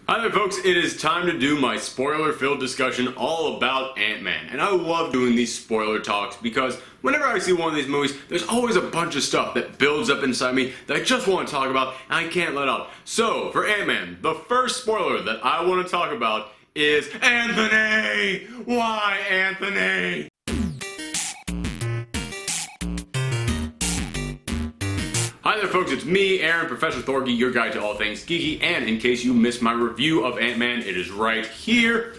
Hi there folks, it is time to do my spoiler-filled discussion all about Ant-Man. And I love doing these spoiler talks because whenever I see one of these movies, there's always a bunch of stuff that builds up inside me that I just want to talk about and I can't let out. So, for Ant-Man, the first spoiler that I want to talk about is Anthony! Why Anthony? Hi there folks, it's me, Aaron, Professor Thorgy, your guide to all things geeky, and in case you missed my review of Ant-Man, it is right here.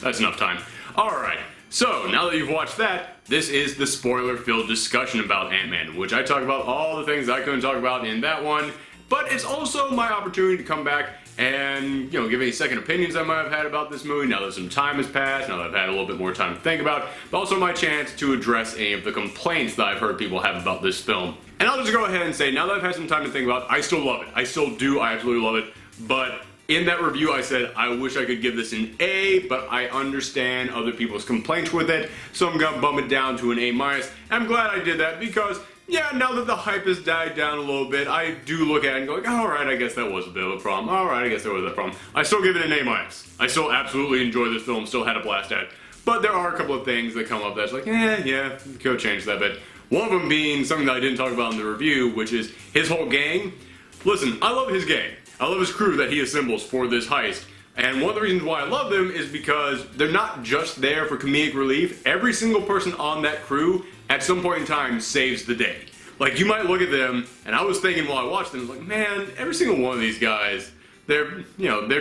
That's enough time. Alright, so now that you've watched that, this is the spoiler-filled discussion about Ant-Man, which I talk about all the things I couldn't talk about in that one, but it's also my opportunity to come back and, give any second opinions I might have had about this movie now that some time has passed, now that I've had a little bit more time to think about it, but also my chance to address any of the complaints that I've heard people have about this film. And I'll just go ahead and say, now that I've had some time to think about it, I still love it. I still do, I absolutely love it, but in that review I said I wish I could give this an A, but I understand other people's complaints with it, so I'm gonna bump it down to an A-. I'm glad I did that because yeah, now that the hype has died down a little bit, I do look at it and go like, alright, I guess that was a bit of a problem. Alright, I guess there was a problem. I still give it an A-. I still absolutely enjoy this film, still had a blast at it. But there are a couple of things that come up that's like, yeah, could change that bit. One of them being something that I didn't talk about in the review, which is his whole gang. Listen, I love his gang. I love his crew that he assembles for this heist. And one of the reasons why I love them is because they're not just there for comedic relief. Every single person on that crew at some point in time saves the day. Like, you might look at them, and I was thinking while I watched them, I was like, man, every single one of these guys, they're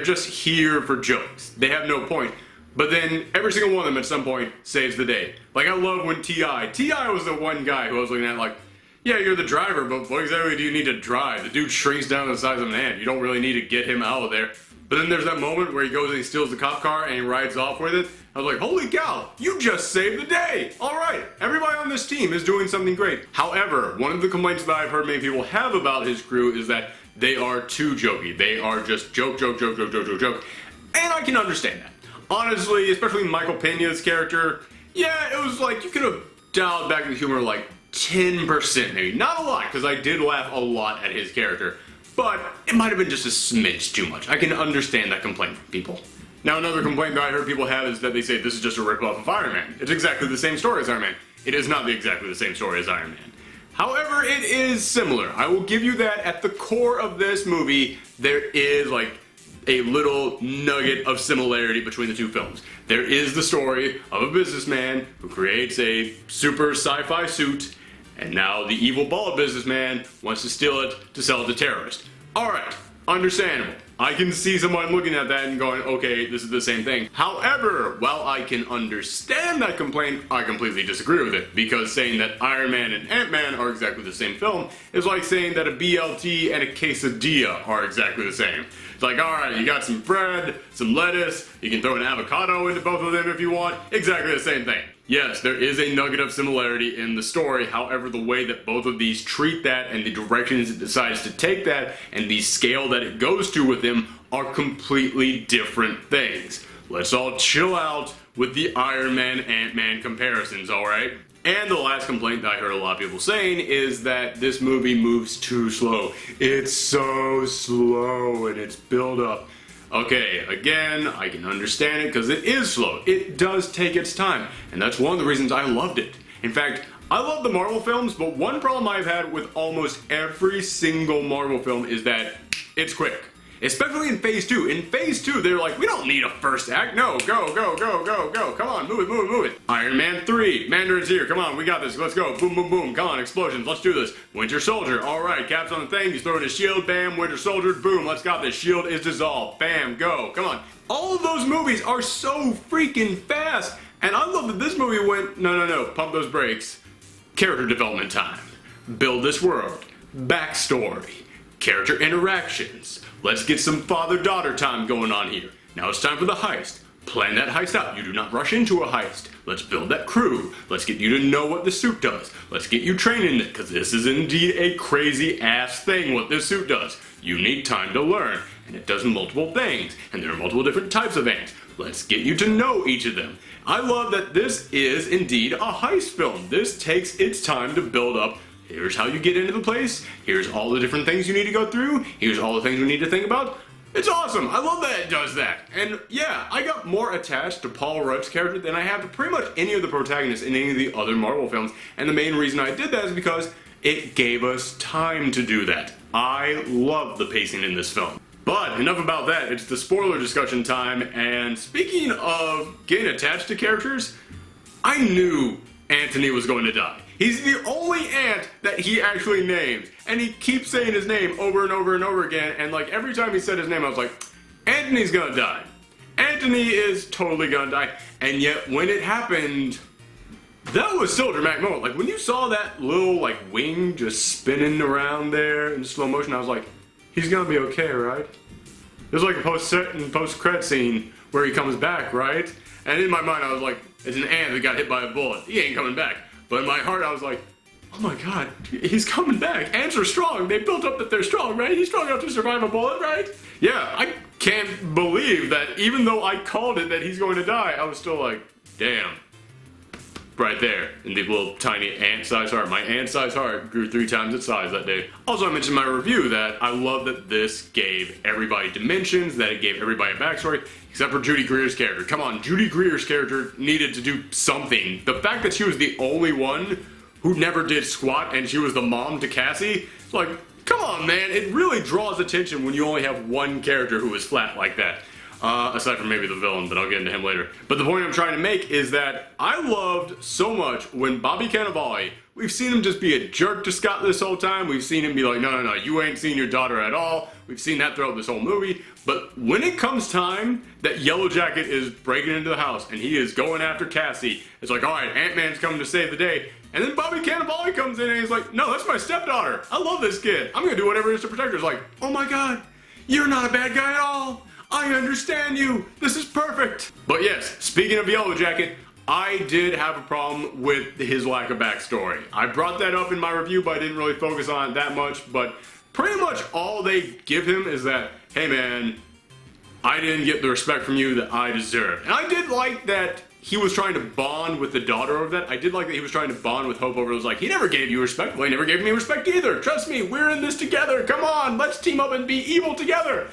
just here for jokes. They have no point. But then every single one of them at some point saves the day. Like, I love when T.I. was the one guy who I was looking at like, yeah, you're the driver, but what exactly do you need to drive? The dude shrinks down to the size of an ant. You don't really need to get him out of there. But then there's that moment where he goes and he steals the cop car and he rides off with it. I was like, holy cow, you just saved the day! Alright, everybody on this team is doing something great. However, one of the complaints that I've heard many people have about his crew is that they are too jokey. They are just joke. And I can understand that. Honestly, especially Michael Pena's character, yeah, it was like, you could have dialed back the humor like 10% maybe. Not a lot, because I did laugh a lot at his character. But it might have been just a smidge too much. I can understand that complaint from people. Now, another complaint that I heard people have is that they say this is just a ripoff of Iron Man. It's exactly the same story as Iron Man. It is not exactly the same story as Iron Man. However, it is similar. I will give you that at the core of this movie, there is like a little nugget of similarity between the two films. There is the story of a businessman who creates a super sci-fi suit, and now the evil bald businessman wants to steal it to sell it to terrorists. Alright, understandable. I can see someone looking at that and going, okay, this is the same thing. However, while I can understand that complaint, I completely disagree with it, because saying that Iron Man and Ant-Man are exactly the same film is like saying that a BLT and a quesadilla are exactly the same. It's like, alright, you got some bread, some lettuce, you can throw an avocado into both of them if you want, exactly the same thing. Yes, there is a nugget of similarity in the story, however the way that both of these treat that and the directions it decides to take that and the scale that it goes to with them are completely different things. Let's all chill out with the Iron Man Ant-Man comparisons, alright? And the last complaint that I heard a lot of people saying is that this movie moves too slow. It's so slow in its build-up. Okay, again, I can understand it because it is slow. It does take its time, and that's one of the reasons I loved it. In fact, I love the Marvel films, but one problem I've had with almost every single Marvel film is that it's quick. Especially in Phase 2. In Phase 2, they're like, we don't need a first act. No, go. Come on, move it. Iron Man 3, Mandarin's here. Come on, we got this. Let's go. Boom. Come on, explosions. Let's do this. Winter Soldier. Alright, Cap's on the thing. He's throwing his shield. Bam, Winter Soldier. Boom, let's got this. Shield is dissolved. Bam, go. Come on. All of those movies are so freaking fast. And I love that this movie went, no, pump those brakes. Character development time. Build this world. Backstory. Character interactions. Let's get some father-daughter time going on here. Now it's time for the heist. Plan that heist out. You do not rush into a heist. Let's build that crew. Let's get you to know what the suit does. Let's get you training it, because this is indeed a crazy-ass thing what this suit does. You need time to learn, and it does multiple things, and there are multiple different types of ants. Let's get you to know each of them. I love that this is indeed a heist film. This takes its time to build up here's how you get into the place, here's all the different things you need to go through, here's all the things we need to think about. It's awesome. I love that it does that. And yeah, I got more attached to Paul Rudd's character than I have to pretty much any of the protagonists in any of the other Marvel films. And the main reason I did that is because it gave us time to do that. I love the pacing in this film. But enough about that, it's the spoiler discussion time, and speaking of getting attached to characters, I knew Anthony was going to die. He's the only ant that he actually names, and he keeps saying his name over and over and over again, and like every time he said his name I was like, Anthony's gonna die. Anthony is totally gonna die. And yet when it happened, that was still a dramatic moment. Like when you saw that little like wing just spinning around there in slow motion, I was like, he's gonna be okay, right? There's like a post-credit scene where he comes back, right? And in my mind I was like, it's an ant that got hit by a bullet. He ain't coming back. But in my heart, I was like, oh my god, he's coming back. Ants are strong. They built up that they're strong, right? He's strong enough to survive a bullet, right? Yeah, I can't believe that even though I called it that he's going to die, I was still like, damn. Right there, in the little tiny ant-sized heart. My ant-sized heart grew 3 times its size that day. Also, I mentioned in my review that I love that this gave everybody dimensions, that it gave everybody a backstory, except for Judy Greer's character. Come on, Judy Greer's character needed to do something. The fact that she was the only one who never did squat and she was the mom to Cassie, it's like, come on, man, it really draws attention when you only have one character who is flat like that. Aside from maybe the villain, but I'll get into him later. But the point I'm trying to make is that I loved so much when Bobby Cannavale, we've seen him just be a jerk to Scott this whole time. We've seen him be like, no, you ain't seen your daughter at all. We've seen that throughout this whole movie. But when it comes time that Yellow Jacket is breaking into the house and he is going after Cassie, it's like, all right, Ant-Man's coming to save the day. And then Bobby Cannavale comes in and he's like, no, that's my stepdaughter. I love this kid. I'm gonna do whatever it is to protect her. It's like, oh my god, you're not a bad guy at all. I understand you. This is perfect. But yes, speaking of Yellow Jacket, I did have a problem with his lack of backstory. I brought that up in my review, but I didn't really focus on it that much. But pretty much all they give him is that, hey man, I didn't get the respect from you that I deserved. And I did like that he was trying to bond with the daughter over that. I did like that he was trying to bond with Hope over it. It was like, he never gave you respect. Well, he never gave me respect either. Trust me, we're in this together. Come on, let's team up and be evil together.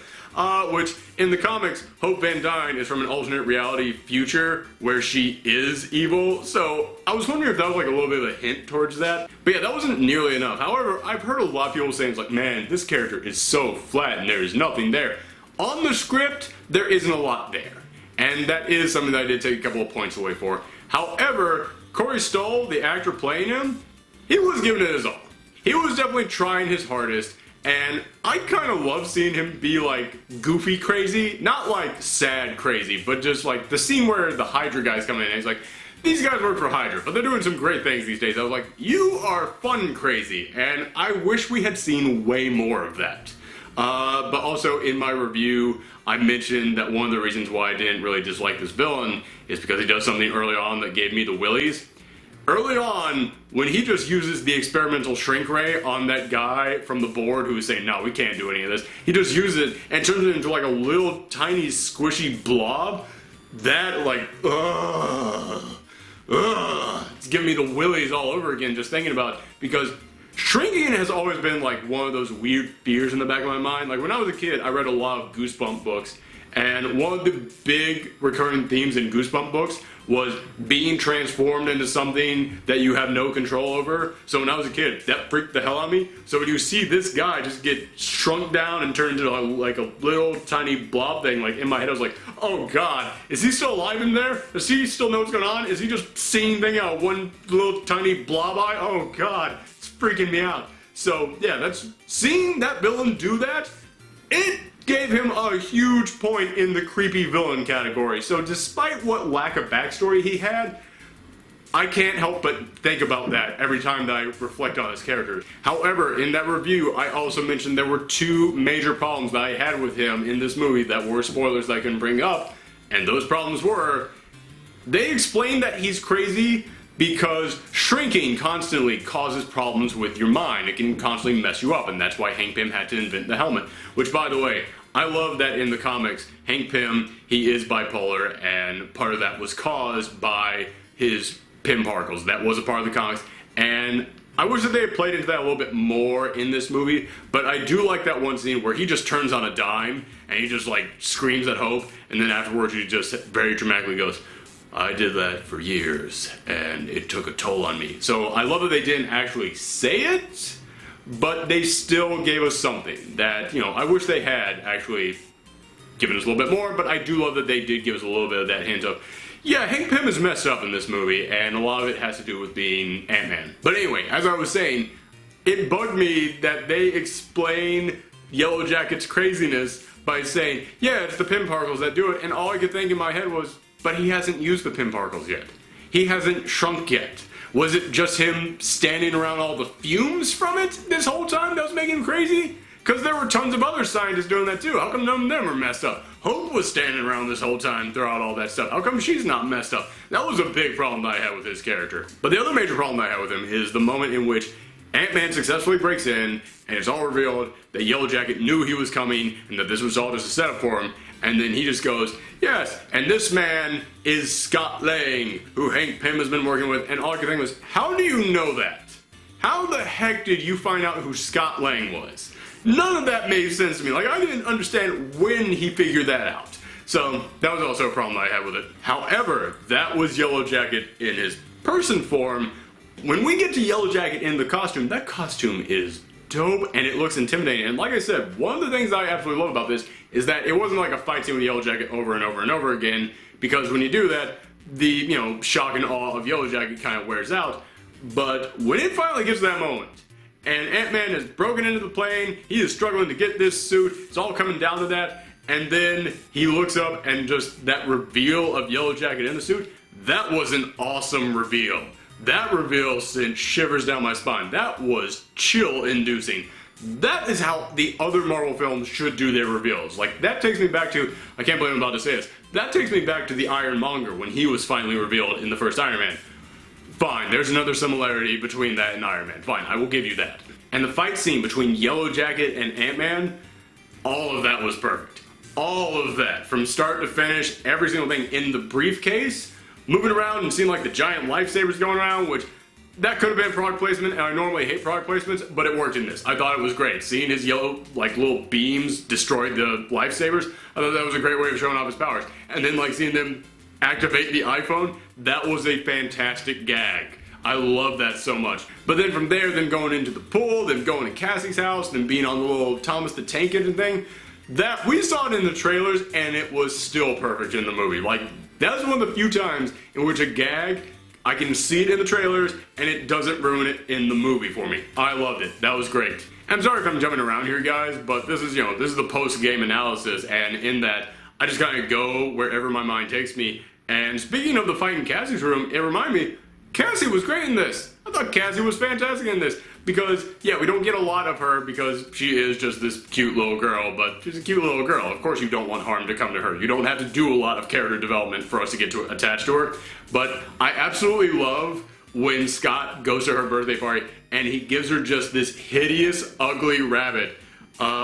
Which, in the comics, Hope Van Dyne is from an alternate reality future where she is evil, so I was wondering if that was like a little bit of a hint towards that. But yeah, that wasn't nearly enough. However, I've heard a lot of people saying, it's like, man, this character is so flat and there's nothing there. On the script, there isn't a lot there. And that is something that I did take a couple of points away for. However, Corey Stoll, the actor playing him, he was giving it his all. He was definitely trying his hardest. And I kind of love seeing him be like goofy crazy, not like sad crazy, but just like the scene where the Hydra guy's coming in and he's like, these guys work for Hydra, but they're doing some great things these days. I was like, you are fun crazy, and I wish we had seen way more of that. But also in my review, I mentioned that one of the reasons why I didn't really dislike this villain is because he does something early on that gave me the willies. Early on, when he just uses the experimental shrink ray on that guy from the board who is saying, no, we can't do any of this, he just uses it and turns it into like a little tiny squishy blob. That like, it's giving me the willies all over again just thinking about it, because shrinking has always been like one of those weird fears in the back of my mind. Like when I was a kid, I read a lot of Goosebump books, and one of the big recurring themes in Goosebump books was being transformed into something that you have no control over. So when I was a kid, that freaked the hell out of me. So when you see this guy just get shrunk down and turned into like a little tiny blob thing, like in my head I was like, oh god, is he still alive in there? Does he still know what's going on? Is he just seeing thing out one little tiny blob eye? Oh god, it's freaking me out. So yeah, that's seeing that villain do that, it gave him a huge point in the creepy villain category. So despite what lack of backstory he had, I can't help but think about that every time that I reflect on his character. However, in that review, I also mentioned there were 2 major problems that I had with him in this movie that were spoilers that I can bring up, and those problems were, they explained that he's crazy because shrinking constantly causes problems with your mind. It can constantly mess you up, and that's why Hank Pym had to invent the helmet. Which, by the way, I love that in the comics, Hank Pym, he is bipolar, and part of that was caused by his Pym particles. That was a part of the comics, and I wish that they had played into that a little bit more in this movie, but I do like that one scene where he just turns on a dime and he just like screams at Hope, and then afterwards he just very dramatically goes, I did that for years and it took a toll on me. So I love that they didn't actually say it, but they still gave us something that, you know, I wish they had actually given us a little bit more, but I do love that they did give us a little bit of that hint of, yeah, Hank Pym is messed up in this movie, and a lot of it has to do with being Ant-Man. But anyway, as I was saying, it bugged me that they explain Yellow Jacket's craziness by saying, yeah, it's the Pym particles that do it, and all I could think in my head was, but he hasn't used the Pym particles yet. He hasn't shrunk yet. Was it just him standing around all the fumes from it this whole time that was making him crazy? Because there were tons of other scientists doing that too. How come none of them are messed up? Hope was standing around this whole time throughout all that stuff. How come she's not messed up? That was a big problem that I had with his character. But the other major problem I had with him is the moment in which Ant-Man successfully breaks in, and it's all revealed that Yellow Jacket knew he was coming, and that this was all just a setup for him, and then he just goes, yes, and this man is Scott Lang, who Hank Pym has been working with, and all I could think was, how do you know that? How the heck did you find out who Scott Lang was? None of that made sense to me. Like, I didn't understand when he figured that out. So, that was also a problem I had with it. However, that was Yellow Jacket in his person form. When we get to Yellow Jacket in the costume, that costume is dope and it looks intimidating. And like I said, one of the things I absolutely love about this is that it wasn't like a fight scene with Yellow Jacket over and over and over again, because when you do that, the, you know, shock and awe of Yellow Jacket kind of wears out. But when it finally gets to that moment, and Ant-Man has broken into the plane, he is struggling to get this suit, it's all coming down to that, and then he looks up and just that reveal of Yellow Jacket in the suit, that was an awesome reveal. That reveal sent shivers down my spine. That was chill-inducing. That is how the other Marvel films should do their reveals. Like, that takes me back to, I can't believe I'm about to say this, that takes me back to the Ironmonger when he was finally revealed in the first Iron Man. Fine, there's another similarity between that and Iron Man. Fine, I will give you that. And the fight scene between Yellow Jacket and Ant-Man, all of that was perfect. All of that, from start to finish, every single thing in the briefcase, moving around and seeing like the giant lifesavers going around, which that could have been product placement, and I normally hate product placements, but it worked in this. I thought it was great. Seeing his yellow, like, little beams destroy the lifesavers, I thought that was a great way of showing off his powers. And then, like, seeing them activate the iPhone, that was a fantastic gag. I love that so much. But then from there, then going into the pool, then going to Cassie's house, then being on the little Thomas the Tank Engine thing, that, we saw it in the trailers, and it was still perfect in the movie. Like, that was one of the few times in which a gag, I can see it in the trailers, and it doesn't ruin it in the movie for me. I loved it. That was great. I'm sorry if I'm jumping around here, guys, but this is, you know, this is the post-game analysis, and in that, I just kind of go wherever my mind takes me. And speaking of the fight in Cassie's room, it reminded me, Cassie was great in this. I thought Cassie was fantastic in this. Because, yeah, we don't get a lot of her because she is just this cute little girl, but she's a cute little girl. Of course you don't want harm to come to her. You don't have to do a lot of character development for us to get attached to her. But I absolutely love when Scott goes to her birthday party and he gives her just this hideous, ugly rabbit.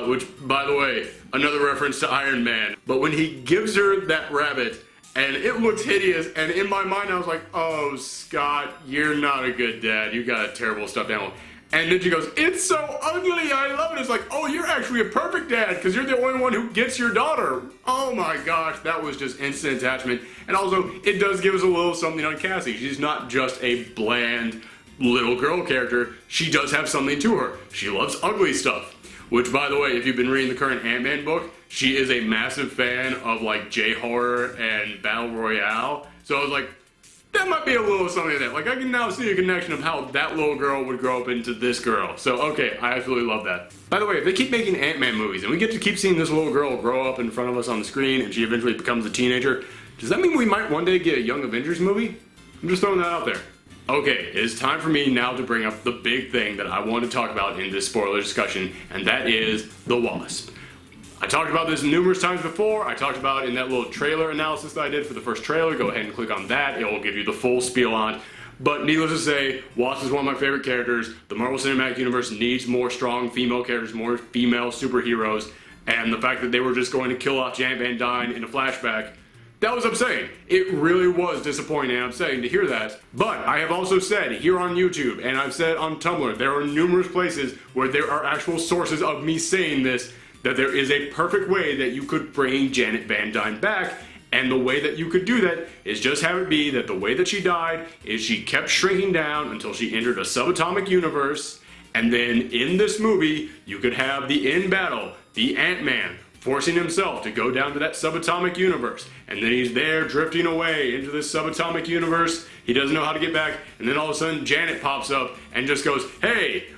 Which, by the way, another reference to Iron Man. But when he gives her that rabbit, and it looks hideous, and in my mind I was like, oh, Scott, you're not a good dad. You got a terrible stuffed animal. And then she goes, it's so ugly, I love it. It's like, oh, you're actually a perfect dad because you're the only one who gets your daughter. Oh my gosh, that was just instant attachment. And also, it does give us a little something on Cassie. She's not just a bland little girl character. She does have something to her. She loves ugly stuff. Which, by the way, if you've been reading the current Ant-Man book, she is a massive fan of, like, J-horror and Battle Royale. So I was like, that might be a little something like that. Like, I can now see a connection of how that little girl would grow up into this girl. So, okay, I absolutely love that. By the way, if they keep making Ant-Man movies, and we get to keep seeing this little girl grow up in front of us on the screen, and she eventually becomes a teenager, does that mean we might one day get a Young Avengers movie? I'm just throwing that out there. Okay, it's time for me now to bring up the big thing that I want to talk about in this spoiler discussion, and that is the Wasp. I talked about this numerous times before. I talked about it in that little trailer analysis that I did for the first trailer. Go ahead and click on that. It will give you the full spiel on it. But needless to say, Wasp is one of my favorite characters. The Marvel Cinematic Universe needs more strong female characters, more female superheroes, and the fact that they were just going to kill off Janet Van Dyne in a flashback, That was upsetting. It really was disappointing and upsetting to hear that. But I have also said here on YouTube, and I've said on Tumblr, there are numerous places where there are actual sources of me saying this, that there is a perfect way that you could bring Janet Van Dyne back. And the way that you could do that is just have it be that the way that she died is she kept shrinking down until she entered a subatomic universe. And then in this movie, you could have the end battle, the Ant-Man, forcing himself to go down to that subatomic universe. And then he's there drifting away into this subatomic universe. He doesn't know how to get back. And then all of a sudden, Janet pops up and just goes, hey,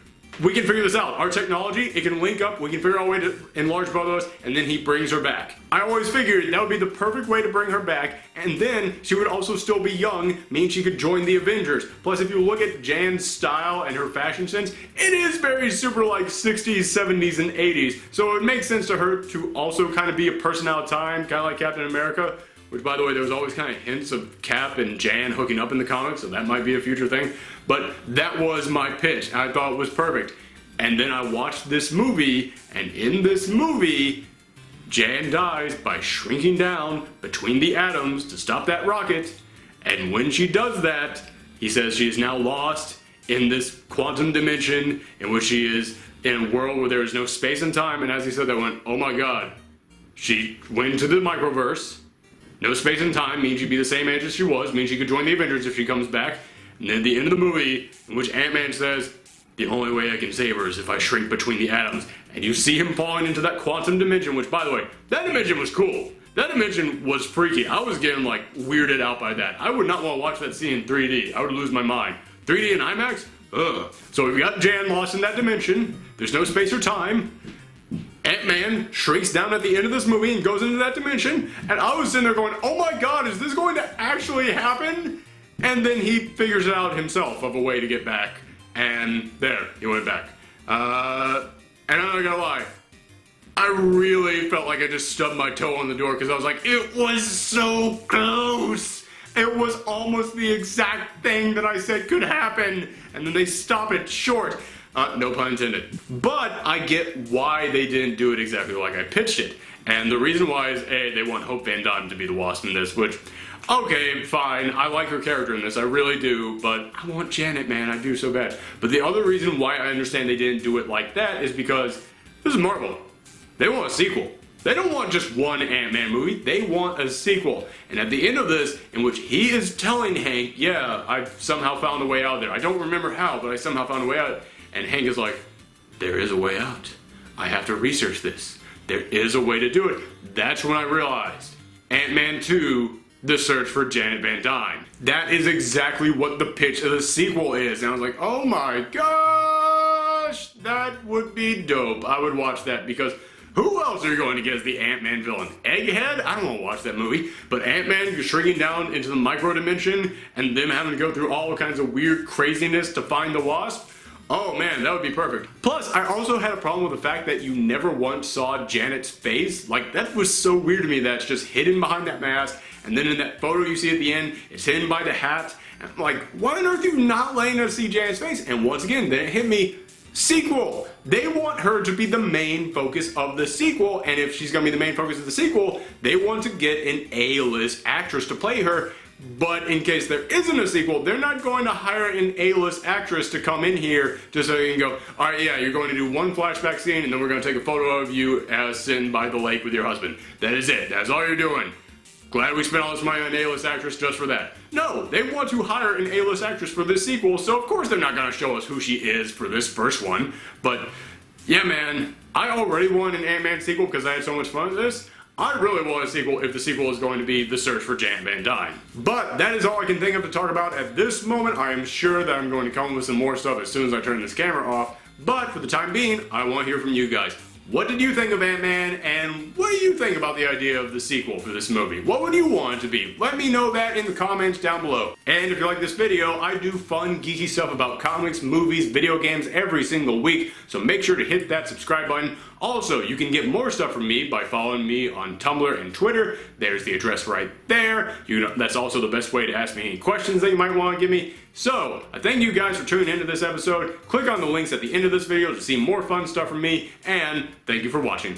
we can figure this out. Our technology, it can link up. We can figure out a way to enlarge both of us. And then he brings her back. I always figured that would be the perfect way to bring her back. And then she would also still be young, meaning she could join the Avengers. Plus, if you look at Jan's style and her fashion sense, it is very super like 60s, 70s, and 80s. So it makes sense to her to also kind of be a person out of time, kind of like Captain America. Which, by the way, there was always kind of hints of Cap and Jan hooking up in the comics, so that might be a future thing. But that was my pitch, and I thought it was perfect. And then I watched this movie, and in this movie, Jan dies by shrinking down between the atoms to stop that rocket. And when she does that, he says she is now lost in this quantum dimension in which she is in a world where there is no space and time. And as he said that, I went, oh my god. She went into the microverse. No space and time means she'd be the same age as she was, means she could join the Avengers if she comes back. And then at the end of the movie, in which Ant-Man says, the only way I can save her is if I shrink between the atoms. And you see him falling into that quantum dimension, which, by the way, that dimension was cool. That dimension was freaky. I was getting, like, weirded out by that. I would not want to watch that scene in 3D. I would lose my mind. 3D and IMAX? Ugh. So we've got Jan lost in that dimension. There's no space or time. Ant-Man shrinks down at the end of this movie and goes into that dimension, and I was sitting there going, oh my god, is this going to actually happen? And then he figures it out himself of a way to get back, and there, he went back. And I'm not gonna lie, I really felt like I just stubbed my toe on the door because I was like, it was so close! It was almost the exact thing that I said could happen, and then they stop it short. No pun intended. But I get why they didn't do it exactly like I pitched it. And the reason why is, A, they want Hope Van Dyne to be the Wasp in this, which, okay, fine, I like her character in this, I really do, but I want Janet, man, I do so bad. But the other reason why I understand they didn't do it like that is because this is Marvel. They want a sequel. They don't want just one Ant-Man movie, they want a sequel. And at the end of this, in which he is telling Hank, yeah, I've somehow found a way out there. I don't remember how, but I somehow found a way out. And Hank is like, there is a way out. I have to research this. There is a way to do it. That's when I realized Ant-Man 2, The Search for Janet Van Dyne. That is exactly what the pitch of the sequel is. And I was like, oh my gosh, that would be dope. I would watch that because who else are you going to get as the Ant-Man villain? Egghead? I don't want to watch that movie. But Ant-Man shrinking down into the micro dimension and them having to go through all kinds of weird craziness to find the Wasp. Oh man, that would be perfect. Plus, I also had a problem with the fact that you never once saw Janet's face. Like, that was so weird to me that it's just hidden behind that mask, and then in that photo you see at the end, it's hidden by the hat. And I'm like, why on earth are you not letting us see Janet's face? And once again, then it hit me, sequel. They want her to be the main focus of the sequel, and if she's gonna be the main focus of the sequel, they want to get an A-list actress to play her. But in case there isn't a sequel, they're not going to hire an A-list actress to come in here just so you can go, alright, yeah, you're going to do one flashback scene and then we're going to take a photo of you as sitting by the lake with your husband. That is it. That's all you're doing. Glad we spent all this money on an A-list actress just for that. No, they want to hire an A-list actress for this sequel, so of course they're not going to show us who she is for this first one. But, yeah man, I already want an Ant-Man sequel because I had so much fun with this. I really want a sequel if the sequel is going to be The Search for Janet Van Dyne. But that is all I can think of to talk about at this moment. I am sure that I'm going to come up with some more stuff as soon as I turn this camera off. But for the time being, I want to hear from you guys. What did you think of Ant-Man, and what do you think about the idea of the sequel for this movie? What would you want it to be? Let me know that in the comments down below. And if you like this video, I do fun, geeky stuff about comics, movies, video games every single week, so make sure to hit that subscribe button. Also, you can get more stuff from me by following me on Tumblr and Twitter. There's the address right there. That's also the best way to ask me any questions that you might want to give me. So, I thank you guys for tuning into this episode. Click on the links at the end of this video to see more fun stuff from me, and thank you for watching.